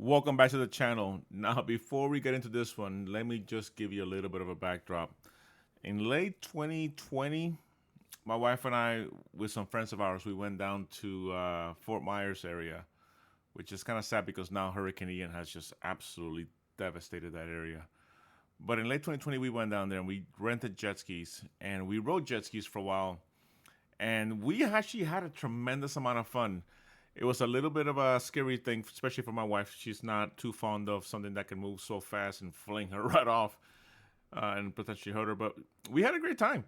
Welcome back to the channel. Now, before we get into this one, let me just give you a little bit of a backdrop. In late 2020, my wife and I, with some friends of ours, we went down to Fort Myers area, which is kind of sad because now Hurricane Ian has just absolutely devastated that area. But in late 2020, we went down there and we rented jet skis and we rode jet skis for a while. And we actually had a tremendous amount of fun. It was a little bit of a scary thing, especially for my wife. She's not too fond of something that can move so fast and fling her right off and potentially hurt her. But we had a great time.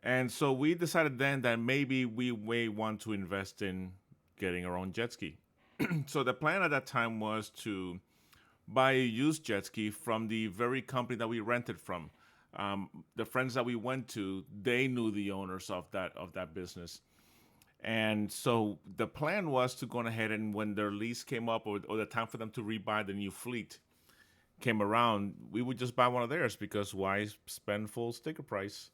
And so we decided then that maybe we may want to invest in getting our own jet ski. So the plan at that time was to buy a used jet ski from the very company that we rented from. The friends that we went to, they knew the owners of that business. And so the plan was to go ahead and when their lease came up or the time for them to rebuy the new fleet came around, we would just buy one of theirs because why spend full sticker price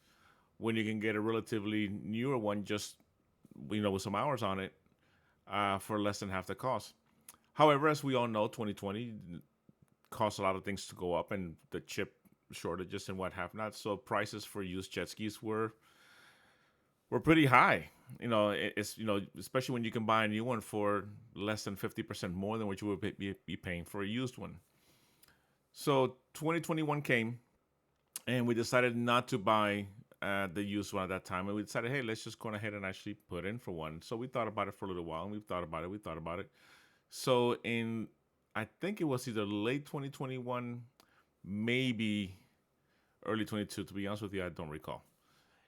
when you can get a relatively newer one just with some hours on it for less than half the cost. However, as we all know, 2020 caused a lot of things to go up and the chip shortages and what have not. So prices for used jet skis were pretty high. It's especially when you can buy a new one for less than 50% more than what you would be paying for a used one. So 2021 came, and we decided not to buy the used one at that time, and we decided, hey, let's just go ahead and actually put in for one. So we thought about it for a little while, and we thought about it. So I think it was either late 2021, maybe early 22. To be honest with you, I don't recall.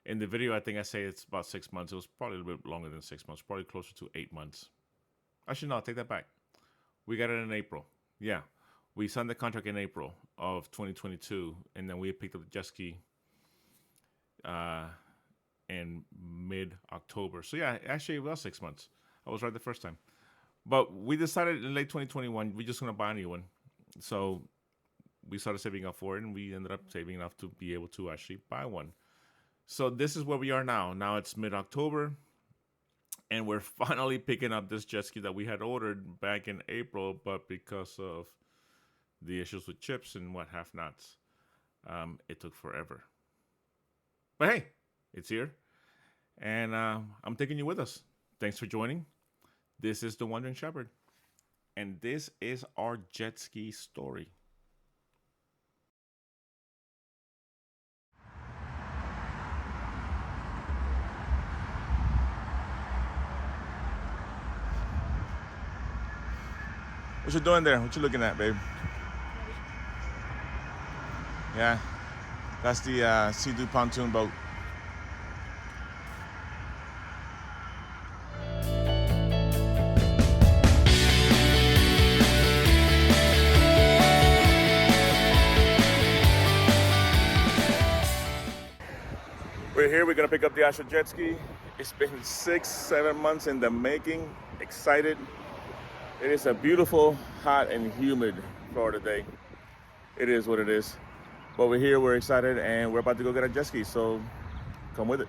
In the video, I think I say it's about 6 months. It was probably a little bit longer than 6 months, probably closer to 8 months. Actually, no, I'll take that back. We got it in April. Yeah, we signed the contract in April of 2022, and then we picked up the jet ski in mid-October. So yeah, actually, it was 6 months. I was right the first time. But we decided in late 2021, we're just going to buy a new one. So we started saving up for it, and we ended up saving enough to be able to actually buy one. So this is where we are now. Now it's mid-October, and we're finally picking up this jet ski that we had ordered back in April, but because of the issues with chips and what have nots, it took forever. But hey, it's here, and I'm taking you with us. Thanks for joining. This is The Wandering Shepherd, and this is our jet ski story. What you doing there? What you looking at, babe? Yeah, that's the Sea-Doo pontoon boat. We're here. We're gonna pick up the actual jet ski. It's been 6-7 months in the making. Excited. It is a beautiful, hot, and humid Florida day. It is what it is. But we're here, we're excited, and we're about to go get a jet ski, so come with it.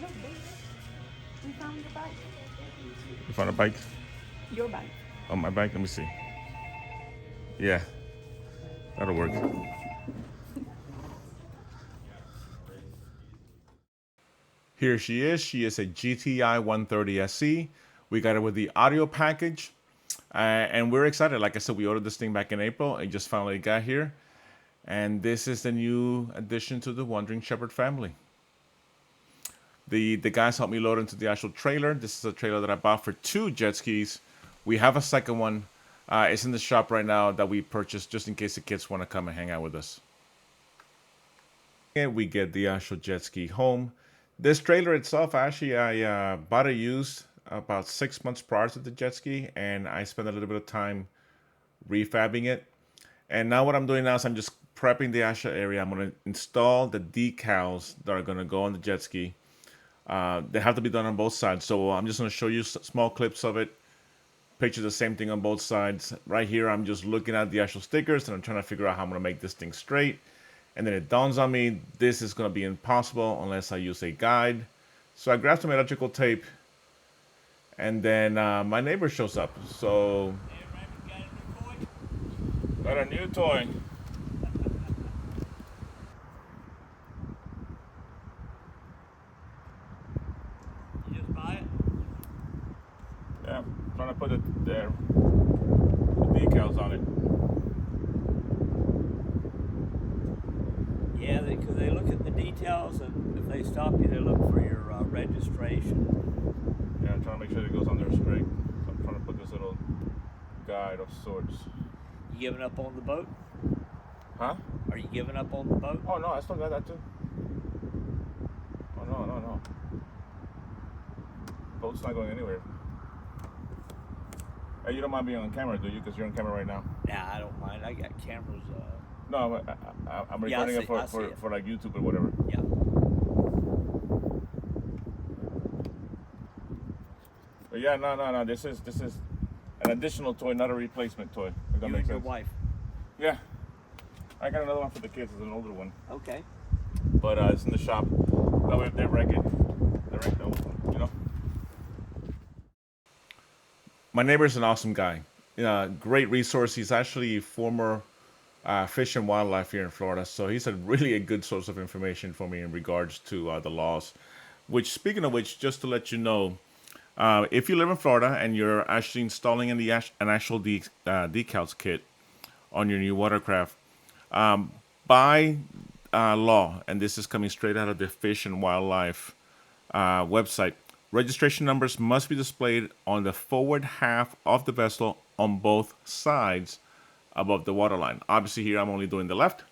Look, babe, we found your bike. You found a bike? Your bike. Oh, my bike? Let me see. Yeah, that'll work. Here she is. She is a GTI 130 SE. We got it with the audio package. And we're excited. Like I said, we ordered this thing back in April. It just finally got here. And this is the new addition to the Wandering Shepherd family. The guys helped me load into the actual trailer. This is a trailer that I bought for 2 jet skis. We have a second one. It's in the shop right now that we purchased just in case the kids want to come and hang out with us. And we get the actual jet ski home. This trailer itself, actually, I bought it used about 6 months prior to the jet ski, and I spent a little bit of time refabbing it. And now what I'm doing now is I'm just prepping the actual area. I'm going to install the decals that are going to go on the jet ski. They have to be done on both sides, so I'm just going to show you small clips of it. Picture the same thing on both sides. Right here, I'm just looking at the actual stickers, and I'm trying to figure out how I'm going to make this thing straight. And then it dawns on me, this is going to be impossible unless I use a guide. So I grab some electrical tape, and then my neighbor shows up. So, got a new toy. You just buy it? Yeah, trying to put the decals on it. Yeah, because they look at the details, and if they stop you, they look for your registration. Yeah, I'm trying to make sure it goes on there straight. So I'm trying to put this little guide of sorts. You giving up on the boat? Huh? Are you giving up on the boat? Oh no, I still got that too. Oh no. Boat's not going anywhere. Hey, you don't mind being on camera, do you? Because you're on camera right now. Nah, I don't mind. I got cameras. No, I'm Yeah, I recording see- it for, I see it. for like YouTube or whatever. Yeah. But yeah, no. This is an additional toy, not a replacement toy. If that You makes and your sense. wife. Yeah. I got another one for the kids. It's an older one. Okay. But it's in the shop. That way if they wreck it, they wreck the old one, you know? My neighbor's an awesome guy. Great resource. He's actually a former Fish and Wildlife here in Florida. So he's really a good source of information for me in regards to the laws. Which, speaking of which, just to let you know, if you live in Florida and you're actually installing an actual decals kit on your new watercraft, by law, and this is coming straight out of the Fish and Wildlife website, registration numbers must be displayed on the forward half of the vessel on both sides above the waterline. Obviously, here I'm only doing the left,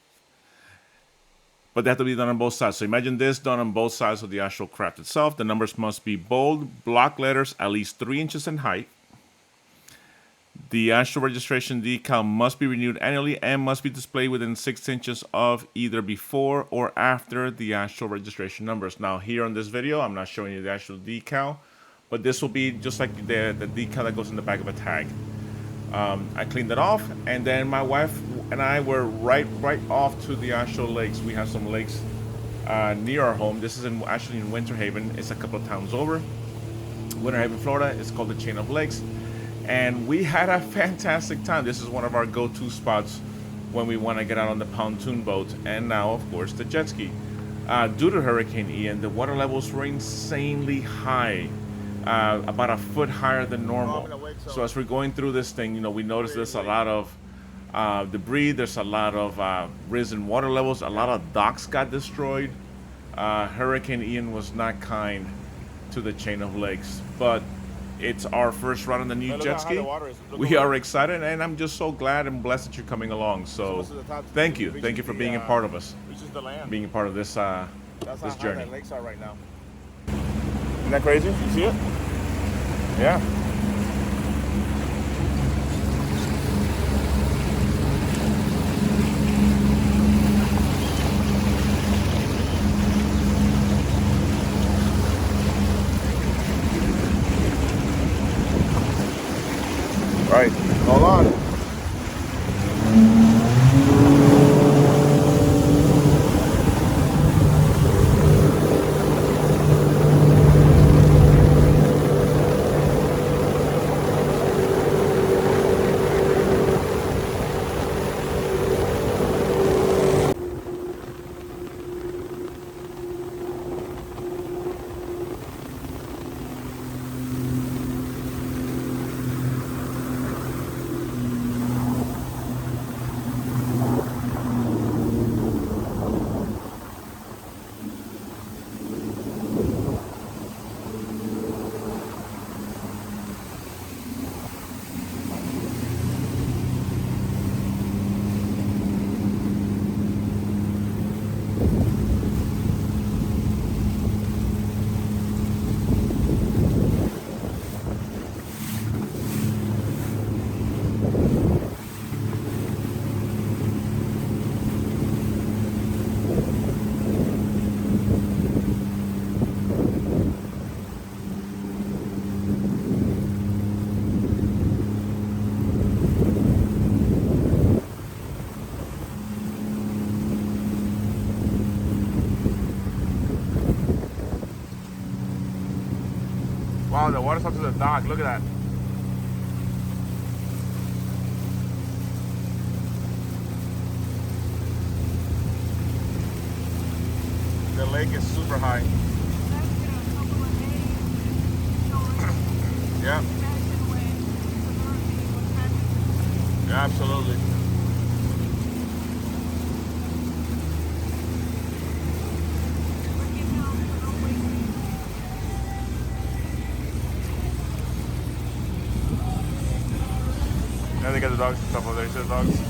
but they have to be done on both sides. So imagine this done on both sides of the actual craft itself. The numbers must be bold, block letters, at least 3 inches in height. The actual registration decal must be renewed annually and must be displayed within 6 inches of either before or after the actual registration numbers. Now, here on this video, I'm not showing you the actual decal, but this will be just like the decal that goes in the back of a tag. I cleaned it off, and then my wife and I were right off to the actual lakes. We have some lakes near our home. This is actually in Winter Haven. It's a couple of towns over. Winter Haven, Florida. It's called the Chain of Lakes. And we had a fantastic time. This is one of our go-to spots when we want to get out on the pontoon boat, and now, of course, the jet ski. Due to Hurricane Ian, the water levels were insanely high, about a foot higher than normal. So as we're going through this thing, we noticed there's a lot of debris. There's a lot of risen water levels. A lot of docks got destroyed. Hurricane Ian was not kind to the Chain of Lakes, but it's our first run on the new jet ski. We are excited, and I'm just so glad and blessed that you're coming along. So thank you for being a part of us, being a part of this this journey. Lakes are right now. Isn't that crazy? You see it? Yeah. Right. Hold on. Oh, the water's up to the dock. Look at that. The lake is super high. That's been a couple of days. Yeah. Imagine when the hurricane was happening. Yeah, absolutely. But you know, for no waiting. Yeah, they got the dogs and stuff over there. You see the dogs?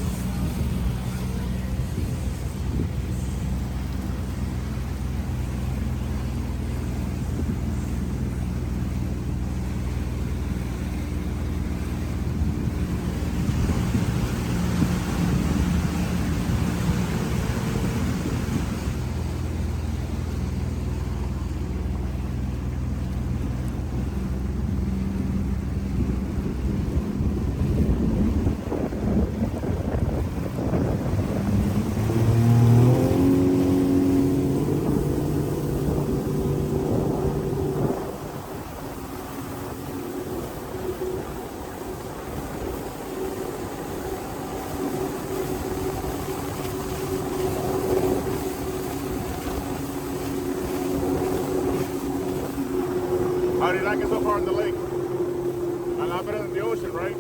How do you like it so far in the lake? A lot better than the ocean, right?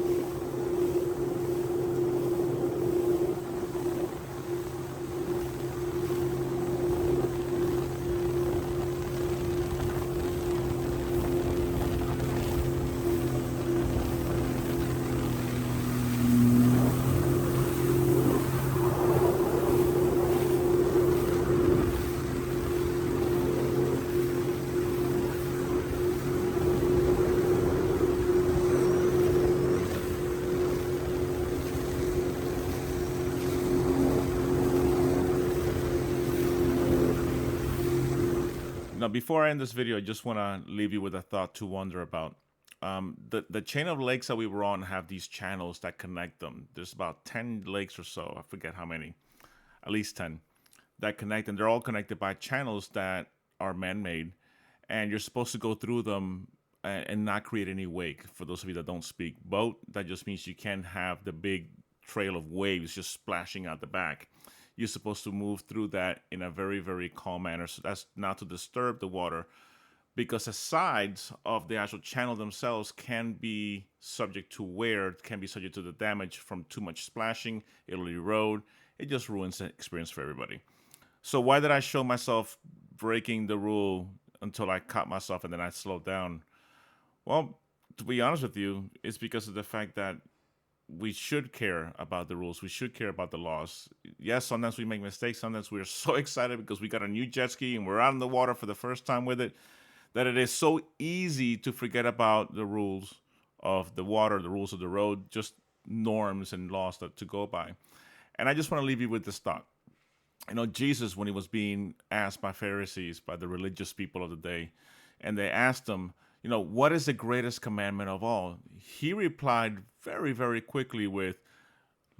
Now, before I end this video, I just want to leave you with a thought to wonder about. The chain of lakes that we were on have these channels that connect them. There's about 10 lakes or so. I forget how many. At least 10 that connect, and they're all connected by channels that are man-made, and you're supposed to go through them and not create any wake. For those of you that don't speak boat, that just means you can't have the big trail of waves just splashing out the back. You're supposed to move through that in a very, very calm manner. So that's not to disturb the water, because the sides of the actual channel themselves can be subject to wear, can be subject to the damage from too much splashing. It'll erode. It just ruins the experience for everybody. So why did I show myself breaking the rule until I caught myself and then I slowed down? Well, to be honest with you, it's because of the fact that we should care about the rules. We should care about the laws. Yes, sometimes we make mistakes. Sometimes we're so excited because we got a new jet ski and we're out in the water for the first time with it, that it is so easy to forget about the rules of the water, the rules of the road, just norms and laws to go by. And I just want to leave you with this thought. You know, Jesus, when he was being asked by Pharisees, by the religious people of the day, and they asked him, you know, what is the greatest commandment of all? He replied very, very quickly with,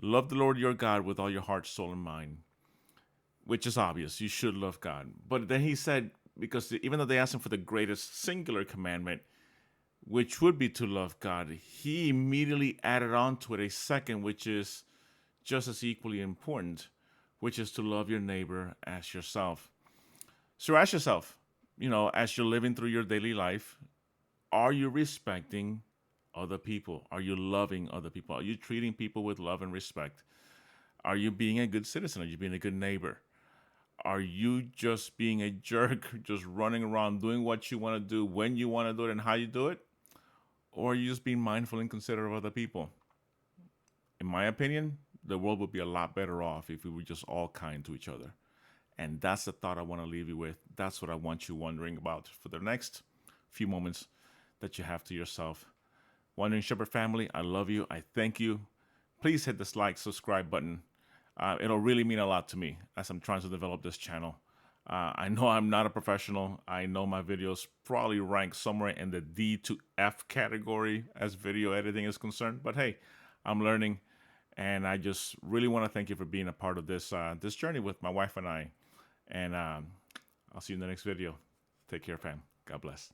love the Lord your God with all your heart, soul, and mind, which is obvious. You should love God. But then he said, because even though they asked him for the greatest singular commandment, which would be to love God, he immediately added on to it a second, which is just as equally important, which is to love your neighbor as yourself. So ask yourself, you know, as you're living through your daily life, are you respecting other people? Are you loving other people? Are you treating people with love and respect? Are you being a good citizen? Are you being a good neighbor? Are you just being a jerk, just running around doing what you want to do, when you want to do it, and how you do it? Or are you just being mindful and considerate of other people? In my opinion, the world would be a lot better off if we were just all kind to each other. And that's the thought I want to leave you with. That's what I want you wondering about for the next few moments that you have to yourself. Wandering Shepherd family, I love you. I thank you. Please hit this like, subscribe button. It'll really mean a lot to me as I'm trying to develop this channel. I know I'm not a professional. I know my videos probably rank somewhere in the D to F category as video editing is concerned. But hey, I'm learning. And I just really want to thank you for being a part of this this journey with my wife and I. And I'll see you in the next video. Take care, fam. God bless.